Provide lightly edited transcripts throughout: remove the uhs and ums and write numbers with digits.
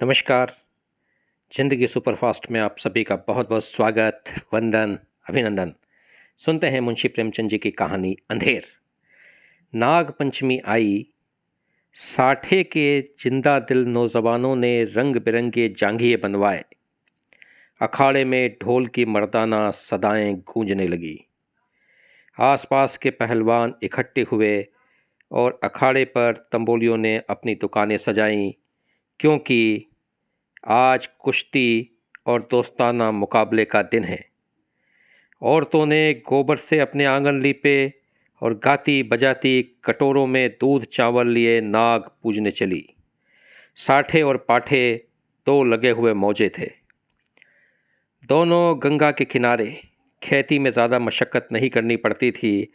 नमस्कार। ज़िंदगी सुपरफास्ट में आप सभी का बहुत-बहुत स्वागत, वंदन, अभिनंदन। सुनते हैं मुंशी प्रेमचंद जी की कहानी अंधेर। नाग पंचमी आई, साठे के जिंदा दिल नौजवानों ने रंग-बिरंगे जांघिए बनवाए। अखाड़े में ढोल की मर्दाना सदाएं गूंजने लगी। आसपास के पहलवान इकट्ठे हुए और अखाड़े पर तंबोलियों ने अपनी दुकानें सजाईं, क्योंकि आज कुश्ती और दोस्ताना मुकाबले का दिन है। औरतों ने गोबर से अपने आंगन लीपे और गाती बजाती कटोरों में दूध चावल लिए नाग पूजने चली। साठे और पाठे दो लगे हुए मौजे थे। दोनों गंगा के किनारे। खेती में ज़्यादा मशक्क़त नहीं करनी पड़ती थी,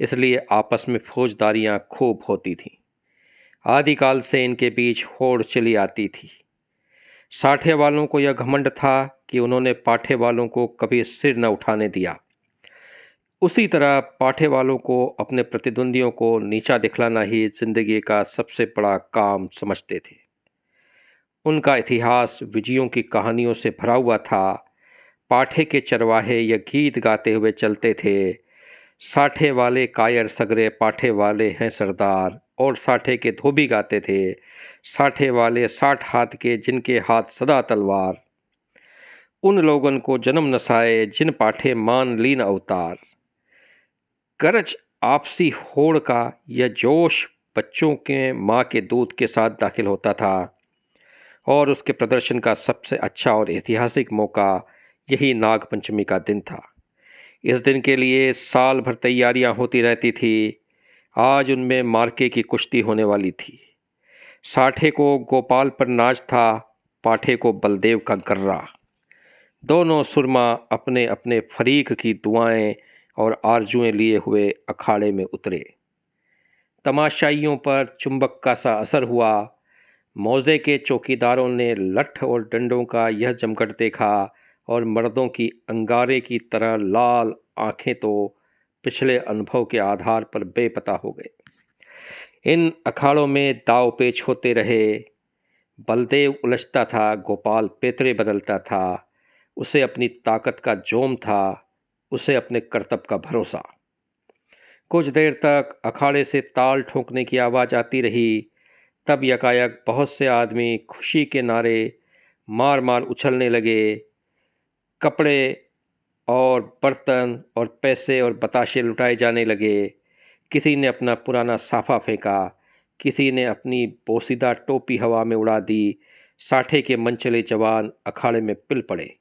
इसलिए आपस में फौजदारियाँ खूब होती थीं। आदिकाल से इनके बीच होड़ चली आती थी। साठे वालों को यह घमंड था कि उन्होंने पाठे वालों को कभी सिर न उठाने दिया। उसी तरह पाठे वालों को अपने प्रतिद्वंदियों को नीचा दिखलाना ही जिंदगी का सबसे बड़ा काम समझते थे। उनका इतिहास विजयों की कहानियों से भरा हुआ था। पाठे के चरवाहे यह गीत गाते हुए चलते थे, साठे वाले कायर सगरे पाठे वाले हैं सरदार। और साठे के धोबी गाते थे, साठे वाले 60 हाथ के जिनके हाथ सदा तलवार। उन लोगन को जन्म नसाए जिन पाठे मान लीन अवतार। गरज आपसी होड़ का यह जोश बच्चों के माँ के दूध के साथ दाखिल होता था, और उसके प्रदर्शन का सबसे अच्छा और ऐतिहासिक मौका यही नाग पंचमी का दिन था। इस दिन के लिए साल भर तैयारियां होती रहती थी। आज उनमें मार्के की कुश्ती होने वाली थी। साठे को गोपाल पर नाच था, पाठे को बलदेव का गर्रा। दोनों सुरमा अपने अपने फरीक की दुआएं और आरजुएं लिए हुए अखाड़े में उतरे। तमाशाइयों पर चुंबक का सा असर हुआ। मौजे के चौकीदारों ने लठ और डंडों का यह जमघट देखा, और मर्दों की अंगारे की तरह लाल आंखें तो पिछले अनुभव के आधार पर बेपता हो गए। इन अखाड़ों में दाव पेच होते रहे। बलदेव उलझता था, गोपाल पेतरे बदलता था। उसे अपनी ताकत का जोम था, उसे अपने कर्तव्य का भरोसा। कुछ देर तक अखाड़े से ताल ठोंकने की आवाज़ आती रही। तब यकायक बहुत से आदमी खुशी के नारे मार मार उछलने लगे। कपड़े और बर्तन और पैसे और बताशे लुटाए जाने लगे। किसी ने अपना पुराना साफा फेंका, किसी ने अपनी पोसीदा टोपी हवा में उड़ा दी। साठे के मनचले जवान अखाड़े में पिल पड़े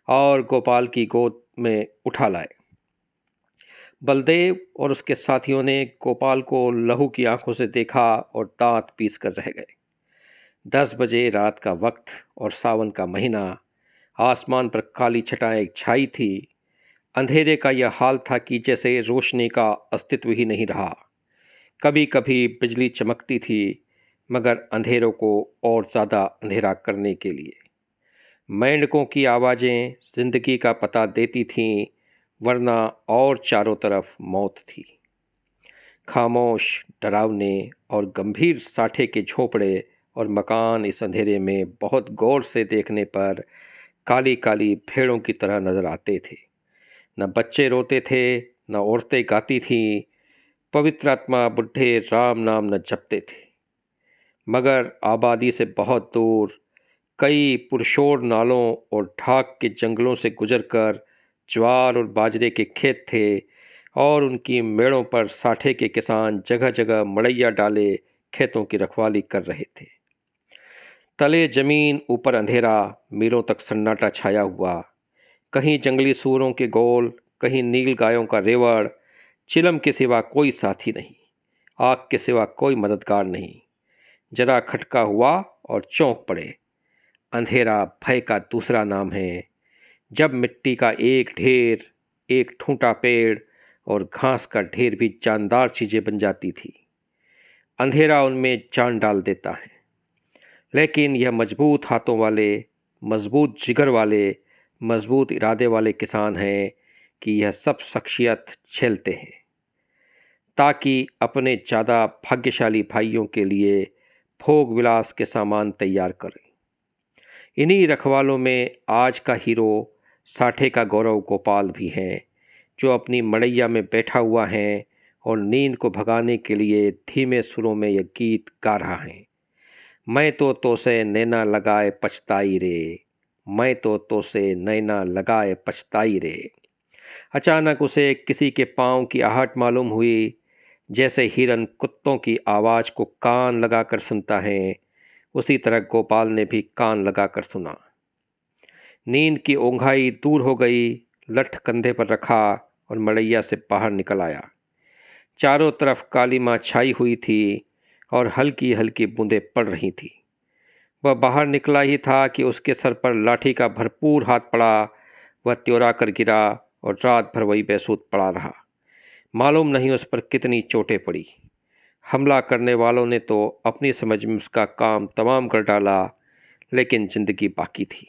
और गोपाल की गोद में उठा लाए। बलदेव और उसके साथियों ने गोपाल को लहू की आंखों से देखा और दांत पीस कर रह गए। 10 बजे रात का वक्त और सावन का महीना। आसमान पर काली छटाएं छाई थी। अंधेरे का यह हाल था कि जैसे रोशनी का अस्तित्व ही नहीं रहा। कभी कभी बिजली चमकती थी, मगर अंधेरों को और ज़्यादा अंधेरा करने के लिए। मेंढकों की आवाज़ें जिंदगी का पता देती थीं, वरना और चारों तरफ मौत थी। खामोश, डरावने और गंभीर साठे के झोपड़े और मकान इस अंधेरे में बहुत गौर से देखने पर काली काली भेड़ों की तरह नजर आते थे। न बच्चे रोते थे, न औरतें गाती थीं। पवित्र आत्मा बुढ़े राम नाम न जपते थे। मगर आबादी से बहुत दूर कई पुरशोर नालों और ढाक के जंगलों से गुजरकर ज्वार और बाजरे के खेत थे, और उनकी मेड़ों पर साठे के किसान जगह जगह मड़ैया डाले खेतों की रखवाली कर रहे थे। तले जमीन ऊपर अंधेरा, मीलों तक सन्नाटा छाया हुआ। कहीं जंगली सूरों के गोल, कहीं नील गायों का रेवड़। चिलम के सिवा कोई साथी नहीं, आग के सिवा कोई मददगार नहीं। जरा खटका हुआ और चौंक पड़े। अंधेरा भय का दूसरा नाम है। जब मिट्टी का एक ढेर, एक ठूंठा पेड़ और घास का ढेर भी जानदार चीजें बन जाती थी, अंधेरा उनमें जान डाल देता है। लेकिन यह मजबूत हाथों वाले, मजबूत जिगर वाले, मजबूत इरादे वाले किसान हैं कि यह सब शख्सियत झेलते हैं, ताकि अपने ज़्यादा भाग्यशाली भाइयों के लिए भोग विलास के सामान तैयार करें। इन्हीं रखवालों में आज का हीरो साठे का गौरव गोपाल भी है, जो अपनी मड़ैया में बैठा हुआ है और नींद को भगाने के लिए धीमे सुरों में यह गीत गा रहा है। मैं तो से नैना लगाए पछताई रे, मैं तो से नैना लगाए पछताई रे। अचानक उसे किसी के पाँव की आहट मालूम हुई, जैसे हिरन कुत्तों की आवाज़ को कान लगाकर सुनता है, उसी तरह गोपाल ने भी कान लगाकर सुना। नींद की ओंघाई दूर हो गई, लठ कंधे पर रखा और मड़ैया से बाहर निकल आया। चारों तरफ काली माँ छाई हुई थी और हल्की हल्की बूंदें पड़ रही थी। वह बाहर निकला ही था कि उसके सर पर लाठी का भरपूर हाथ पड़ा। वह त्योरा कर गिरा और रात भर वही बेसुध पड़ा रहा। मालूम नहीं उस पर कितनी चोटें पड़ी। हमला करने वालों ने तो अपनी समझ में उसका काम तमाम कर डाला, लेकिन जिंदगी बाकी थी।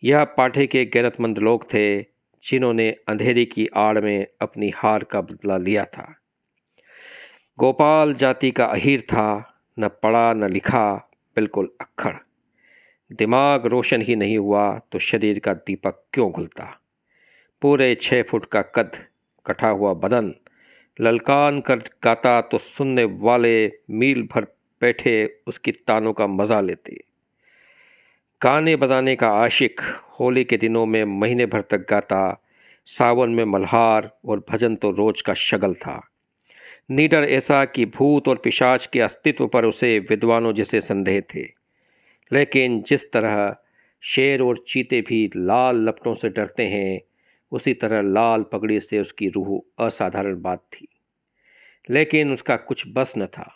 यह पाठे के गैरतमंद लोग थे, जिन्होंने अंधेरे की आड़ में अपनी हार का बदला लिया था। गोपाल जाति का अहीर था, न पढ़ा न लिखा, बिल्कुल अक्खड़। दिमाग रोशन ही नहीं हुआ तो शरीर का दीपक क्यों घुलता। पूरे 6 फुट का कद, कटा हुआ बदन, ललकान कर गाता तो सुनने वाले मील भर बैठे उसकी तानों का मज़ा लेते। गाने बजाने का आशिक, होली के दिनों में महीने भर तक गाता, सावन में मल्हार और भजन तो रोज का शगल था। निडर ऐसा कि भूत और पिशाच के अस्तित्व पर उसे विद्वानों जैसे संदेह थे, लेकिन जिस तरह शेर और चीते भी लाल लपटों से डरते हैं, उसी तरह लाल पगड़ी से उसकी रूह असाधारण बात थी। लेकिन उसका कुछ बस न था।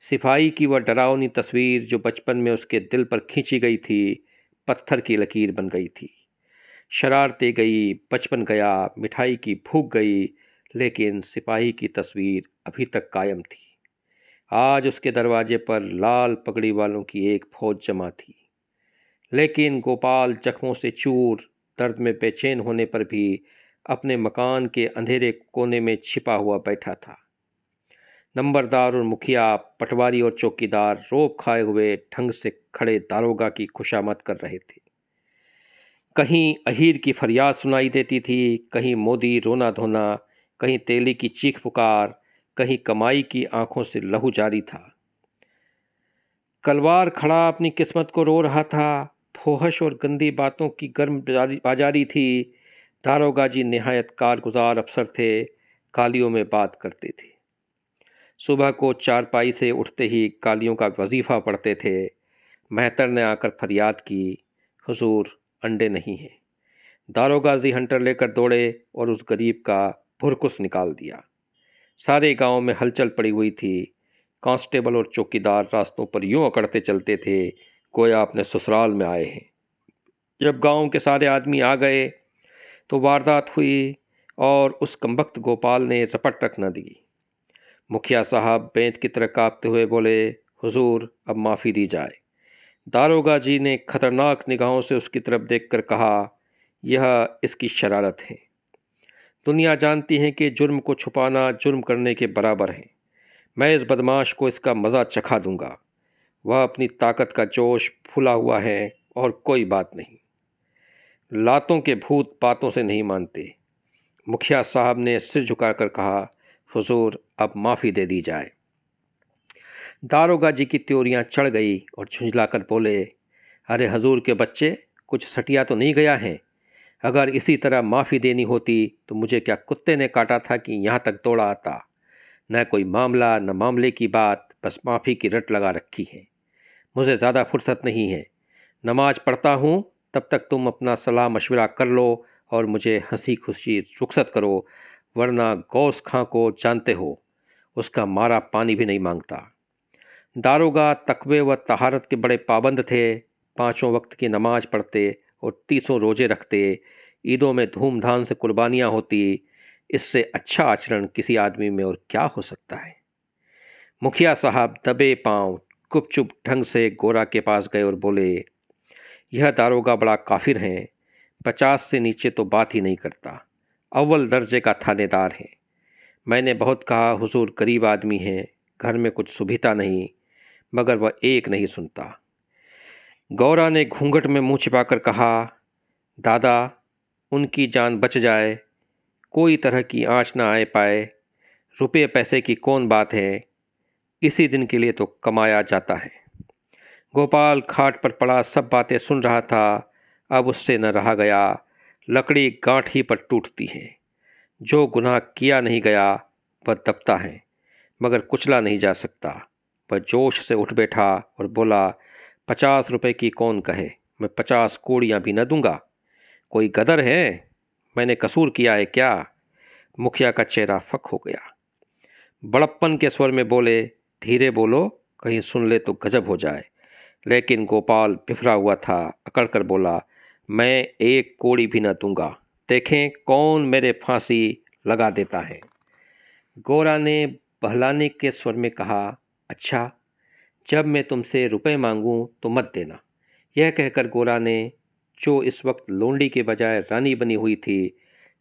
सिपाही की वह डरावनी तस्वीर जो बचपन में उसके दिल पर खींची गई थी, पत्थर की लकीर बन गई थी। शरारतें गई, बचपन गया, मिठाई की भूख गई, लेकिन सिपाही की तस्वीर अभी तक कायम थी। आज उसके दरवाजे पर लाल पगड़ी वालों की एक फौज जमा थी, लेकिन गोपाल जख्मों से चूर, दर्द में बेचैन होने पर भी अपने मकान के अंधेरे कोने में छिपा हुआ बैठा था। नंबरदार और मुखिया, पटवारी और चौकीदार रोब खाए हुए ढंग से खड़े दारोगा की खुशामद कर रहे थे। कहीं अहीर की फरियाद सुनाई देती थी, कहीं मोदी रोना धोना, कहीं तेली की चीख पुकार, कहीं कमाई की आंखों से लहू जारी था। कलवार खड़ा अपनी किस्मत को रो रहा था। फोहश और गंदी बातों की गर्म बाजारी थी। दारोगा जी निहायत कारगुजार अफसर थे, कालियों में बात करते थे। सुबह को चारपाई से उठते ही कालियों का वजीफ़ा पढ़ते थे। मेहतर ने आकर फरियाद की, हुजूर अंडे नहीं हैं। दारोगा जी हंटर लेकर दौड़े और उस गरीब का भुरकुस निकाल दिया। सारे गांव में हलचल पड़ी हुई थी। कांस्टेबल और चौकीदार रास्तों पर यूं अकड़ते चलते थे, गोया अपने ससुराल में आए हैं। जब गांव के सारे आदमी आ गए तो वारदात हुई और उस कमबख्त गोपाल ने रपट रख न दी। मुखिया साहब बेंत की तरह कांपते हुए बोले, हुजूर अब माफ़ी दी जाए। दारोगा जी ने खतरनाक निगाहों से उसकी तरफ देखकर कहा, यह इसकी शरारत है। दुनिया जानती है कि जुर्म को छुपाना जुर्म करने के बराबर है। मैं इस बदमाश को इसका मज़ा चखा दूंगा। वह अपनी ताकत का जोश फूला हुआ है और कोई बात नहीं। लातों के भूत बातों से नहीं मानते। मुखिया साहब ने सिर झुकाकर कहा, हुजूर अब माफ़ी दे दी जाए। दारोगा जी की त्योरियां चढ़ गई और झुंझलाकर बोले, अरे हजूर के बच्चे, कुछ सटिया तो नहीं गया है? अगर इसी तरह माफ़ी देनी होती तो मुझे क्या कुत्ते ने काटा था कि यहाँ तक दौड़ा आता। न कोई मामला न मामले की बात, बस माफ़ी की रट लगा रखी है। मुझे ज़्यादा फुर्सत नहीं है। नमाज पढ़ता हूँ, तब तक तुम अपना सलाह मशवरा कर लो और मुझे हंसी खुशी रुखसत करो, वरना गौस खां को जानते हो, उसका मारा पानी भी नहीं मांगता। दारोगा तकवे व तहारत के बड़े पाबंद थे। 5 वक्त की नमाज पढ़ते और 30 रोज़े रखते। ईदों में धूमधाम से कुर्बानियाँ होती। इससे अच्छा आचरण किसी आदमी में और क्या हो सकता है। मुखिया साहब दबे पांव गुपचुप ढंग से गोरा के पास गए और बोले, यह दारोगा बड़ा काफिर हैं। 50 से नीचे तो बात ही नहीं करता। अव्वल दर्जे का थानेदार है। मैंने बहुत कहा, हुजूर गरीब आदमी हैं, घर में कुछ सुविधा नहीं, मगर वह एक नहीं सुनता। गौरा ने घूंघट में मुंह छिपाकर कहा, दादा, उनकी जान बच जाए, कोई तरह की आँच ना आए पाए, रुपये पैसे की कौन बात है, इसी दिन के लिए तो कमाया जाता है। गोपाल खाट पर पड़ा सब बातें सुन रहा था। अब उससे न रहा गया। लकड़ी गांठ ही पर टूटती है। जो गुनाह किया नहीं गया वह दबता है, मगर कुचला नहीं जा सकता। वह जोश से उठ बैठा और बोला, 50 रुपये की कौन कहे, मैं 50 कोड़ियाँ भी न दूंगा। कोई गदर है? मैंने कसूर किया है क्या? मुखिया का चेहरा फक हो गया। बड़प्पन के स्वर में बोले, धीरे बोलो, कहीं सुन ले तो गजब हो जाए। लेकिन गोपाल बिफरा हुआ था। अकड़ कर बोला, मैं 1 कोड़ी भी न दूंगा। देखें कौन मेरे फांसी लगा देता है। गोरा ने बहलाने के स्वर में कहा, अच्छा, जब मैं तुमसे रुपए मांगूं तो मत देना। यह कहकर गोरा ने, जो इस वक्त लोंडी के बजाय रानी बनी हुई थी,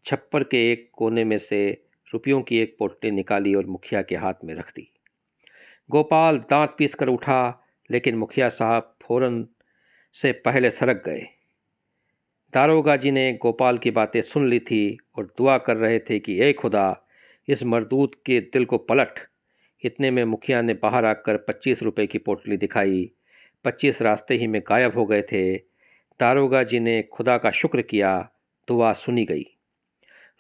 छप्पर के एक कोने में से रुपयों की एक पोटली निकाली और मुखिया के हाथ में रख दी। गोपाल दांत पीस कर उठा, लेकिन मुखिया साहब फौरन से पहले सरक गए। दारोगा जी ने गोपाल की बातें सुन ली थी और दुआ कर रहे थे कि ए खुदा, इस मरदूत के दिल को पलट। इतने में मुखिया ने बाहर आकर 25 रुपये की पोटली दिखाई। 25 रास्ते ही में गायब हो गए थे। दारोगा जी ने खुदा का शुक्र किया, दुआ सुनी गई।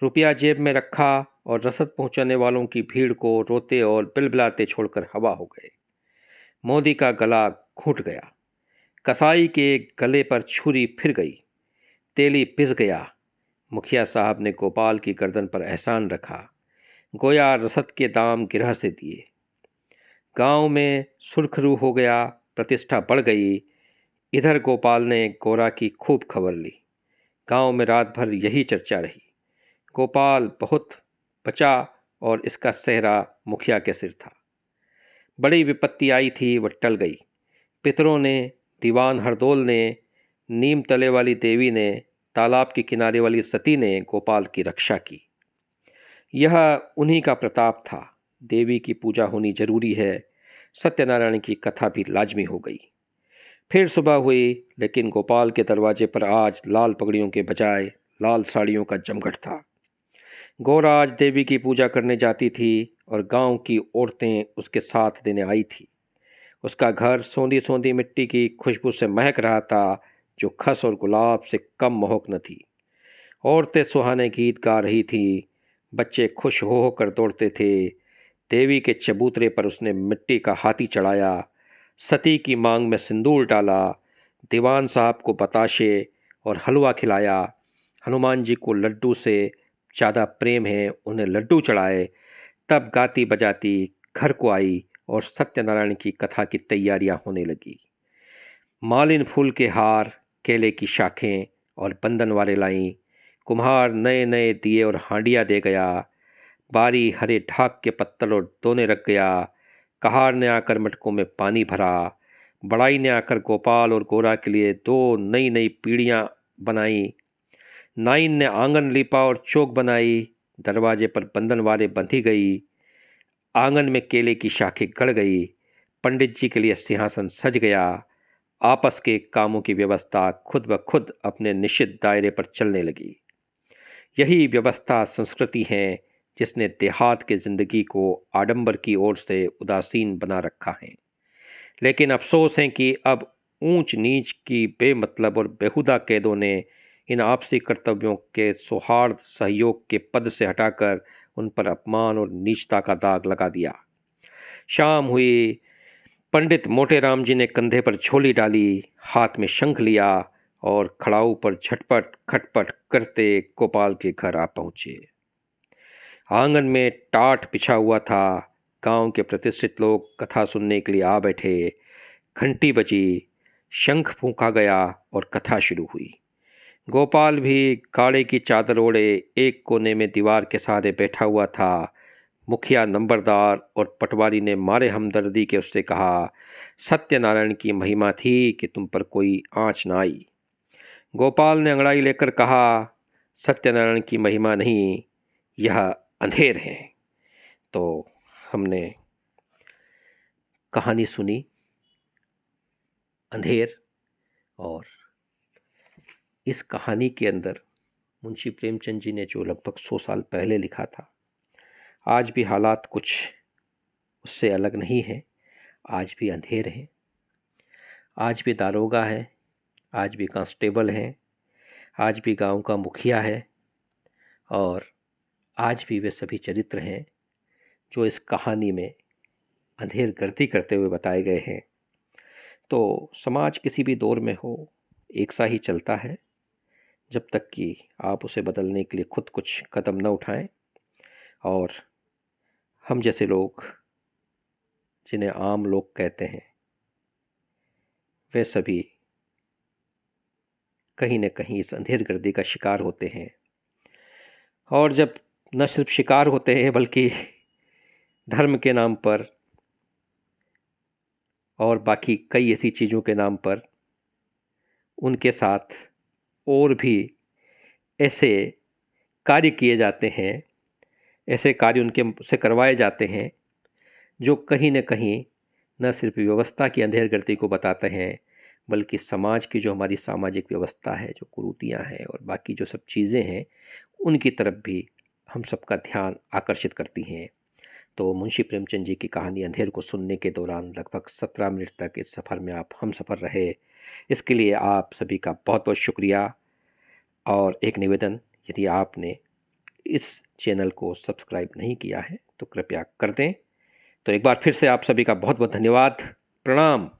रुपया जेब में रखा और रसद पहुंचाने वालों की भीड़ को रोते और बिलबिलाते छोड़कर हवा हो गए। मोदी का गला घुट गया। कसाई के गले पर छुरी फिर गई। तेली पिस गया। मुखिया साहब ने गोपाल की गर्दन पर एहसान रखा, गोया रसद के दाम गिरह से दिए। गांव में सुरखरू हो गया, प्रतिष्ठा बढ़ गई। इधर गोपाल ने गोरा की खूब खबर ली। गांव में रात भर यही चर्चा रही। गोपाल बहुत बचा और इसका सेहरा मुखिया के सिर था। बड़ी विपत्ति आई थी, वह टल गई। पितरों ने, दीवान हरदौल ने, नीम तले वाली देवी ने, तालाब के किनारे वाली सती ने गोपाल की रक्षा की। यह उन्हीं का प्रताप था। देवी की पूजा होनी जरूरी है। सत्यनारायण की कथा भी लाजमी हो गई। फिर सुबह हुई, लेकिन गोपाल के दरवाजे पर आज लाल पगड़ियों के बजाय लाल साड़ियों का जमघट था। गौरा आज देवी की पूजा करने जाती थी और गांव की औरतें उसके साथ देने आई थी। उसका घर सौंधी सौंधी मिट्टी की खुशबू से महक रहा था, जो खस और गुलाब से कम मोहक न थी। औरतें सुहाने गीत गा रही थीं। बच्चे खुश हो होकर दौड़ते थे। देवी के चबूतरे पर उसने मिट्टी का हाथी चढ़ाया, सती की मांग में सिंदूर डाला, दीवान साहब को बताशे और हलवा खिलाया। हनुमान जी को लड्डू से ज़्यादा प्रेम है, उन्हें लड्डू चढ़ाए। तब गाती बजाती घर को आई और सत्यनारायण की कथा की तैयारियां होने लगी। मालिन फूल के हार, केले की शाखें और बंधनवारे लाई। कुम्हार नए नए दिए और हांडियाँ दे गया। बारी हरे ढाक के पत्तल और दोने रख गया। कहार ने आकर मटकों में पानी भरा। बड़ाई ने आकर गोपाल और गोरा के लिए 2 नई नई पीढ़ियाँ बनाई। नाइन ने आंगन लीपा और चौक बनाई। दरवाजे पर बंधनवारे बंधी गई। आंगन में केले की शाखें गड़ गई। पंडित जी के लिए सिंहासन सज गया। आपस के कामों की व्यवस्था खुद ब खुद अपने निश्चित दायरे पर चलने लगी। यही व्यवस्था संस्कृति है जिसने देहात की जिंदगी को आडंबर की ओर से उदासीन बना रखा है। लेकिन अफसोस है कि अब ऊंच नीच की बेमतलब और बेहुदा कैदों ने इन आपसी कर्तव्यों के सौहार्द सहयोग के पद से हटाकर उन पर अपमान और नीचता का दाग लगा दिया। शाम हुई। पंडित मोटेराम जी ने कंधे पर झोली डाली, हाथ में शंख लिया और खड़ाऊ पर झटपट खटपट करते गोपाल के घर आ पहुँचे। आंगन में टाट बिछा हुआ था। गांव के प्रतिष्ठित लोग कथा सुनने के लिए आ बैठे। घंटी बजी, शंख फूंका गया और कथा शुरू हुई। गोपाल भी गाड़े की चादर ओढ़े एक कोने में दीवार के सहारे बैठा हुआ था। मुखिया नंबरदार और पटवारी ने मारे हमदर्दी के उससे कहा, सत्यनारायण की महिमा थी कि तुम पर कोई आँच न आई। गोपाल ने अंगड़ाई लेकर कहा, सत्यनारायण की महिमा नहीं, यह अंधेर है। तो हमने कहानी सुनी अंधेर, और इस कहानी के अंदर मुंशी प्रेमचंद जी ने जो लगभग 100 साल पहले लिखा था, आज भी हालात कुछ उससे अलग नहीं है। आज भी अंधेर है, आज भी दारोगा है, आज भी कांस्टेबल है, आज भी गांव का मुखिया है, और आज भी वे सभी चरित्र हैं जो इस कहानी में अंधेर गर्दी करते हुए बताए गए हैं। तो समाज किसी भी दौर में हो, एक सा ही चलता है जब तक कि आप उसे बदलने के लिए खुद कुछ कदम न उठाएं। और हम जैसे लोग, जिन्हें आम लोग कहते हैं, वे सभी कहीं न कहीं इस अंधेर गर्दी का शिकार होते हैं। और जब न सिर्फ शिकार होते हैं बल्कि धर्म के नाम पर और बाकी कई ऐसी चीज़ों के नाम पर उनके साथ और भी ऐसे कार्य किए जाते हैं, ऐसे कार्य उनके से करवाए जाते हैं जो कहीं न कहीं न सिर्फ व्यवस्था की अंधेरगर्दी को बताते हैं, बल्कि समाज की जो हमारी सामाजिक व्यवस्था है, जो कुरीतियाँ हैं और बाकी जो सब चीज़ें हैं, उनकी तरफ भी हम सबका ध्यान आकर्षित करती हैं। तो मुंशी प्रेमचंद जी की कहानी अंधेर को सुनने के दौरान लगभग 17 मिनट तक इस सफ़र में आप हम सफ़र रहे, इसके लिए आप सभी का बहुत बहुत शुक्रिया। और एक निवेदन, यदि आपने इस चैनल को सब्सक्राइब नहीं किया है तो कृपया कर दें। तो एक बार फिर से आप सभी का बहुत बहुत धन्यवाद। प्रणाम।